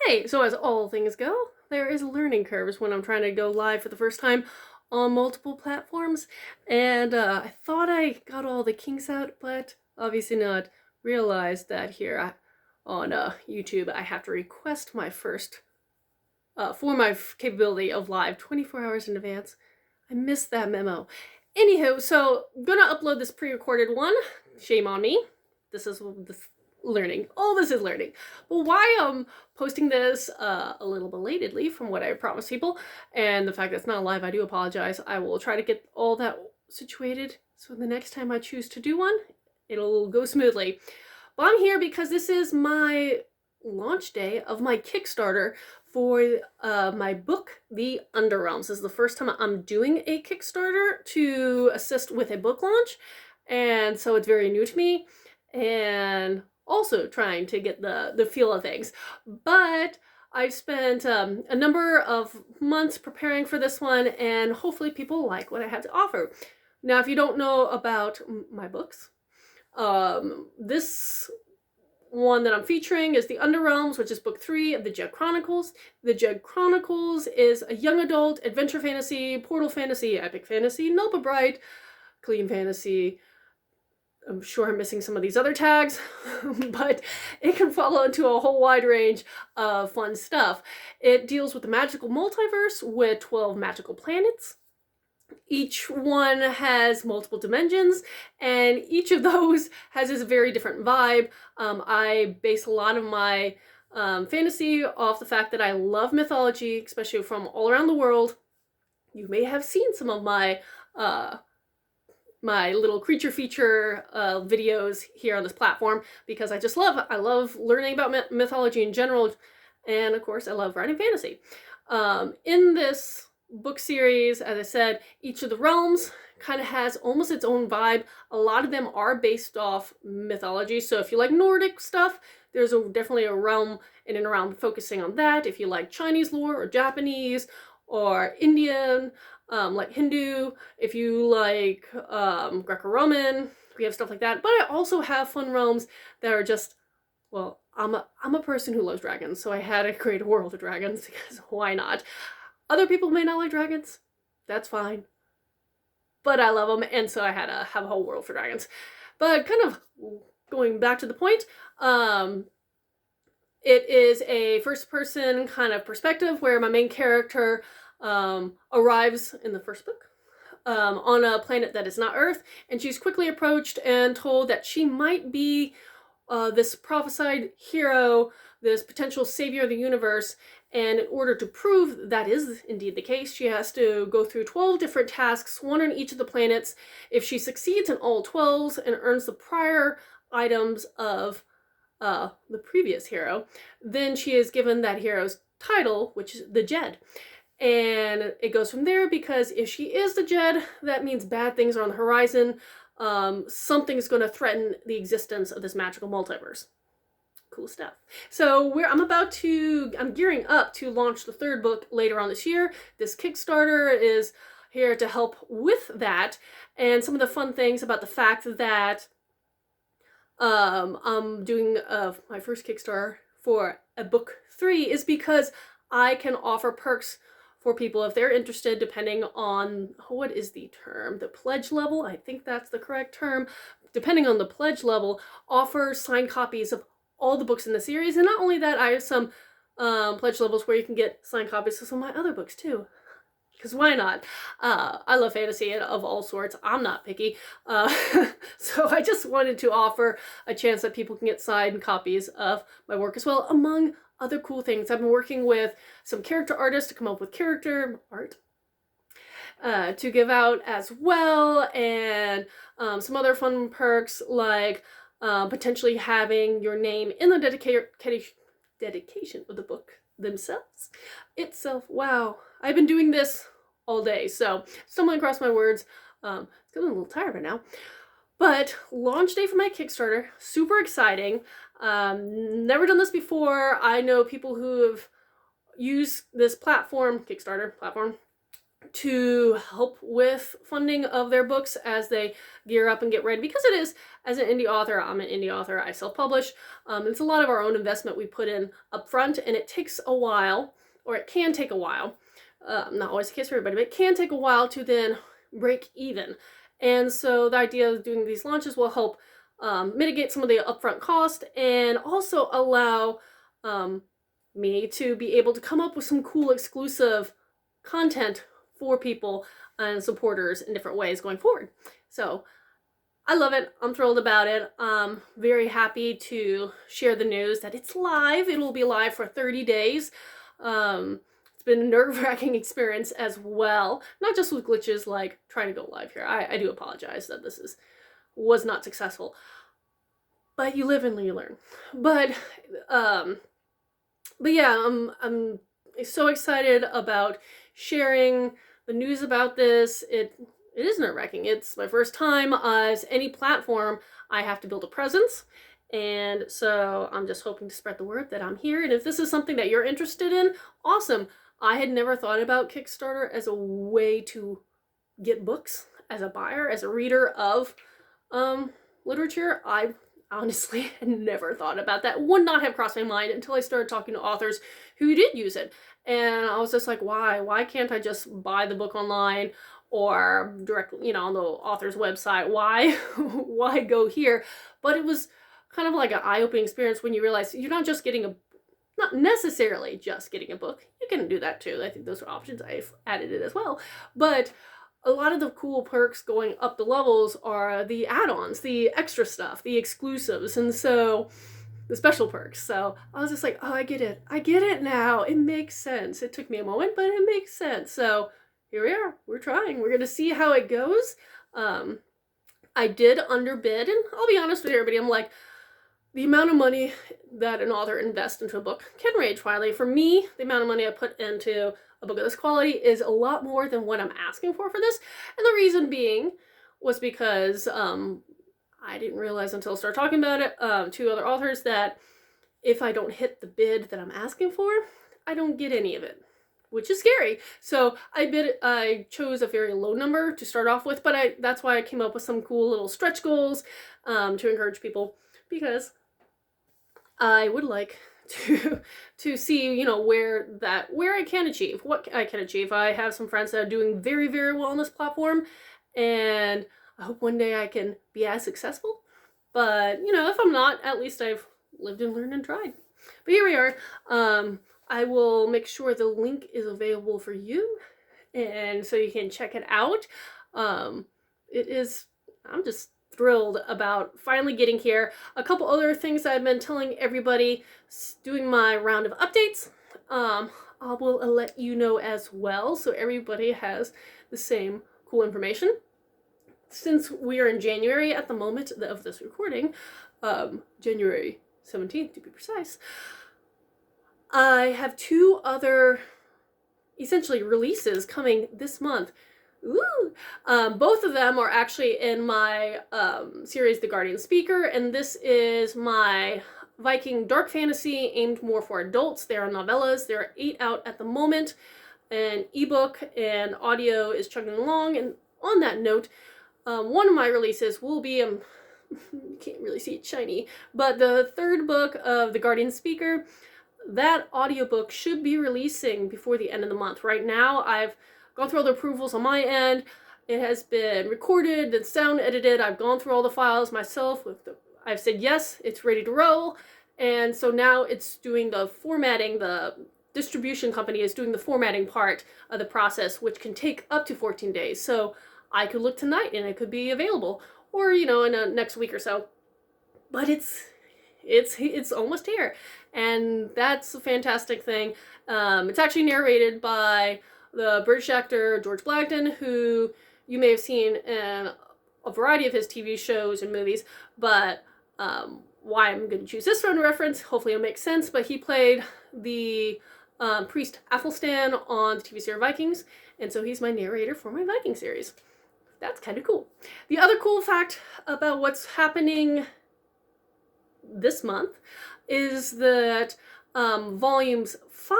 Hey, so as all things go, there is learning curves when I'm trying to go live for the first time on multiple platforms, and I thought I got all the kinks out, but obviously not. Realized that here on YouTube I have to request my first, for my capability of live 24 hours in advance. I missed that memo. Anywho, so I'm gonna upload this pre-recorded one. Shame on me. This is learning. All this is learning. But why I'm posting this a little belatedly from what I promised people, and the fact that it's not live, I do apologize. I will try to get all that situated so the next time I choose to do one, it'll go smoothly. But I'm here because this is my launch day of my Kickstarter for my book, The UnderRealms. This is the first time I'm doing a Kickstarter to assist with a book launch, and so it's very new to me, and also trying to get the feel of things. But I've spent a number of months preparing for this one, and hopefully people like what I have to offer. Now, if you don't know about my books, this one that I'm featuring is The UnderRealms, which is book 3 of the Jed Chronicles. The Jed Chronicles is a young adult adventure fantasy, portal fantasy, epic fantasy, noble bright, clean fantasy. I'm sure I'm missing some of these other tags, but it can fall into a whole wide range of fun stuff. It deals with the magical multiverse with 12 magical planets. Each one has multiple dimensions, and each of those has a very different vibe. I base a lot of my fantasy off the fact that I love mythology, especially from all around the world. You may have seen some of my my little creature feature videos here on this platform, because I love learning about mythology in general, and of course I love writing fantasy. In this book series, as I said, each of the realms kind of has almost its own vibe. A lot of them are based off mythology, so if you like Nordic stuff, there's definitely a realm in and around focusing on that. If you like Chinese lore or Japanese or Indian, like Hindu, if you like Greco-Roman, we have stuff like that. But I also have fun realms that are just, well, I'm a person who loves dragons, so I had to create a world of dragons, because why not? Other people may not like dragons, that's fine, but I love them, and so I had to have a whole world for dragons. But kind of going back to the point, it is a first-person kind of perspective where my main character arrives in the first book on a planet that is not Earth, and she's quickly approached and told that she might be this prophesied hero, this potential savior of the universe, and in order to prove that is indeed the case, she has to go through 12 different tasks, one on each of the planets. If she succeeds in all 12s and earns the prior items of the previous hero, then she is given that hero's title, which is the Jed. And it goes from there, because if she is the Jed, that means bad things are on the horizon. Something's going to threaten the existence of this magical multiverse. Cool stuff. So I'm gearing up to launch the 3rd book later on this year. This Kickstarter is here to help with that. And some of the fun things about the fact that I'm doing my first Kickstarter for a book 3 is because I can offer perks for people if they're interested, depending on, what is the term? The pledge level? I think that's the correct term. Depending on the pledge level, offer signed copies of all the books in the series. And not only that, I have some pledge levels where you can get signed copies of some of my other books too. Because why not? I love fantasy of all sorts. I'm not picky. So I just wanted to offer a chance that people can get signed copies of my work as well, among other cool things. I've been working with some character artists to come up with character art to give out as well, and some other fun perks like potentially having your name in the dedication of the book itself. Wow, I've been doing this all day, so stumbling across my words. It's getting a little tired right now. But launch day for my Kickstarter, super exciting. Never done this before. I know people who have used this platform, Kickstarter platform, to help with funding of their books as they gear up and get ready, because it is, as an indie author, I'm an indie author, I self-publish, it's a lot of our own investment we put in up front, and it takes a while, or it can take a while, not always the case for everybody, but it can take a while to then break even. And so the idea of doing these launches will help mitigate some of the upfront cost, and also allow me to be able to come up with some cool exclusive content for people and supporters in different ways going forward. So I love it. I'm thrilled about it. I'm very happy to share the news that it's live. It'll be live for 30 days. It's been a nerve-wracking experience as well. Not just with glitches like trying to go live here. I do apologize that this was not successful. But you live and you learn. But yeah, I'm so excited about sharing the news about this. It is nerve-wracking. It's my first time as any platform. I have to build a presence, and so I'm just hoping to spread the word that I'm here. And if this is something that you're interested in, awesome. I had never thought about Kickstarter as a way to get books, as a buyer, as a reader of literature. I honestly had never thought about that. Would not have crossed my mind until I started talking to authors who did use it. And I was just like, why? Why can't I just buy the book online or directly, on the author's website? Why? Why go here? But it was kind of like an eye-opening experience when you realize you're not necessarily just getting a book. You can do that too. I think those are options. I've added it as well. But a lot of the cool perks going up the levels are the add-ons, the extra stuff, the exclusives, and so the special perks. So I was just like, oh, I get it. I get it now. It makes sense. It took me a moment, but it makes sense. So here we are. We're trying. We're going to see how it goes. I did underbid, and I'll be honest with everybody. I'm like, the amount of money that an author invests into a book can range widely. For me, the amount of money I put into a book of this quality is a lot more than what I'm asking for this. And the reason being was because I didn't realize until I started talking about it to other authors that if I don't hit the bid that I'm asking for, I don't get any of it, which is scary. So I chose a very low number to start off with, but that's why I came up with some cool little stretch goals to encourage people, because I would like to see, where I can achieve, what I can achieve. I have some friends that are doing very, very well on this platform, and I hope one day I can be as successful. But, if I'm not, at least I've lived and learned and tried. But here we are. I will make sure the link is available for you, and so you can check it out. I'm just thrilled about finally getting here. A couple other things I've been telling everybody, doing my round of updates, I will let you know as well, so everybody has the same cool information. Since we are in January at the moment of this recording, January 17th to be precise, I have 2 other essentially releases coming this month. Ooh! Both of them are actually in my series, The Guardian Speaker, and this is my Viking dark fantasy aimed more for adults. They are novellas. There are 8 out at the moment, and ebook and audio is chugging along. And on that note, one of my releases will be, you can't really see it shiny, but the 3rd book of The Guardian Speaker. That audiobook should be releasing before the end of the month. Right now, I've gone through all the approvals on my end. It has been recorded and sound edited. I've gone through all the files myself. I've said yes, it's ready to roll. And so now it's doing the formatting. The distribution company is doing the formatting part of the process, which can take up to 14 days. So I could look tonight and it could be available, or, in a next week or so. But it's almost here, and that's a fantastic thing. It's actually narrated by the British actor George Blagden, who you may have seen in a variety of his TV shows and movies, but why I'm going to choose this one reference, hopefully it'll make sense, but he played the priest Athelstan on the TV series Vikings, and so he's my narrator for my Viking series. That's kind of cool. The other cool fact about what's happening this month is that volumes 5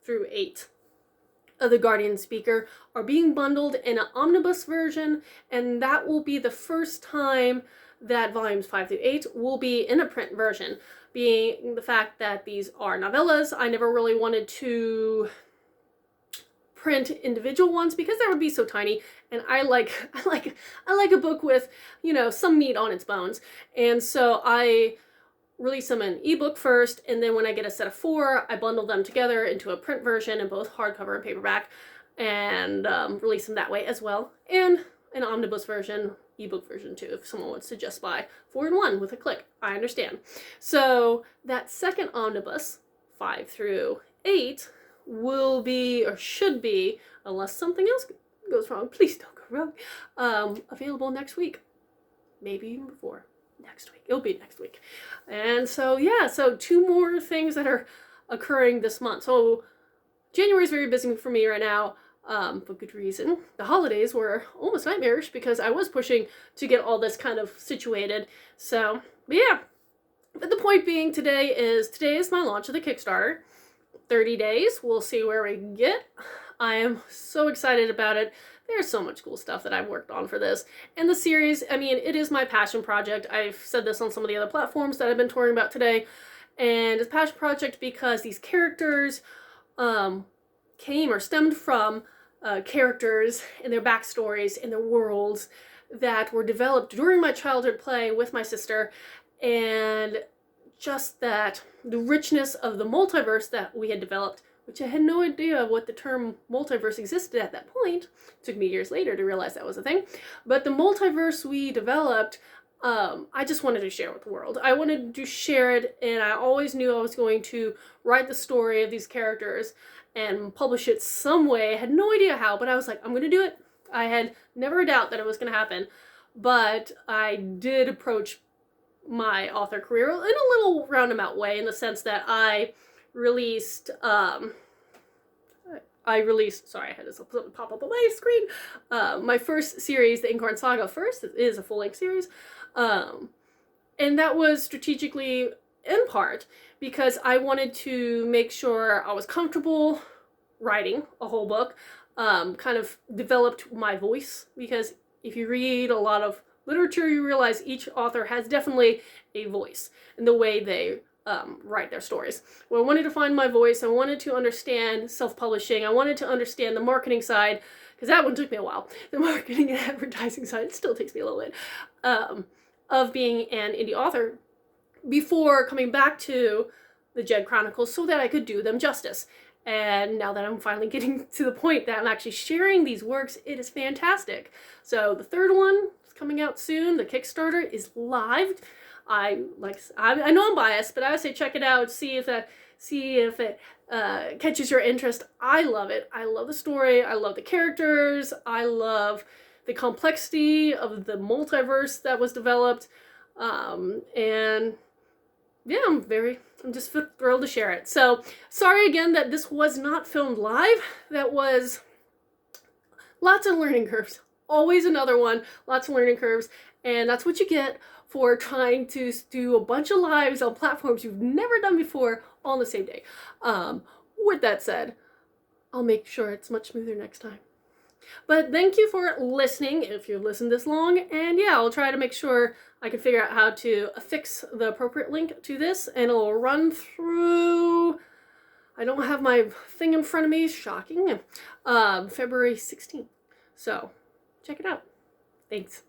through 8 of the Guardian Speaker are being bundled in an omnibus version, and that will be the first time that volumes 5 through 8 will be in a print version. Being the fact that these are novellas, I never really wanted to print individual ones because that would be so tiny, and I like a book with, you know, some meat on its bones. And so I release them in ebook first, and then when I get a set of 4, I bundle them together into a print version in both hardcover and paperback, and release them that way as well. And an omnibus version, ebook version too, if someone wants to just buy 4 in 1 with a click. I understand. So that second omnibus, 5 through 8, will be, or should be, unless something else goes wrong, please don't go wrong, available next week. Maybe even before next week. It'll be next week. And so, yeah, so 2 more things that are occurring this month. So January is very busy for me right now, for good reason. The holidays were almost nightmarish because I was pushing to get all this kind of situated. So, but yeah. But the point being, today is my launch of the Kickstarter. 30 days. We'll see where we get. I am so excited about it. There's so much cool stuff that I've worked on for this. And the series, I mean, it is my passion project. I've said this on some of the other platforms that I've been touring about today. And it's a passion project because these characters came or stemmed from characters and their backstories and their worlds that were developed during my childhood play with my sister. And just that, the richness of the multiverse that we had developed, which I had no idea what the term multiverse existed at that point. It took me years later to realize that was a thing. But the multiverse we developed, I just wanted to share with the world. I wanted to share it, and I always knew I was going to write the story of these characters and publish it some way. I had no idea how, but I was like, I'm going to do it. I had never a doubt that it was going to happen. But I did approach my author career in a little roundabout way, in the sense that I released, sorry, I had this pop up on my screen, my first series, the Incarn Saga first, is a full-length series, and that was strategically, in part, because I wanted to make sure I was comfortable writing a whole book, kind of developed my voice, because if you read a lot of literature, you realize each author has definitely a voice in the way they write their stories. Well, I wanted to find my voice. I wanted to understand self-publishing. I wanted to understand the marketing side, because that one took me a while. The marketing and advertising side, it still takes me a little bit, of being an indie author before coming back to the Jed Chronicles so that I could do them justice. And now that I'm finally getting to the point that I'm actually sharing these works, it is fantastic. So the third one is coming out soon. The Kickstarter is live. I know I'm biased, but I would say check it out. See if it catches your interest. I love it. I love the story. I love the characters. I love the complexity of the multiverse that was developed. And yeah, I'm just thrilled to share it. So sorry again that this was not filmed live. That was lots of learning curves. Always another one. Lots of learning curves. And that's what you get for trying to do a bunch of lives on platforms you've never done before on the same day. With that said, I'll make sure it's much smoother next time. But thank you for listening, if you've listened this long, and yeah, I'll try to make sure I can figure out how to affix the appropriate link to this, and it'll run through, I don't have my thing in front of me, shocking, February 16th. So, check it out. Thanks.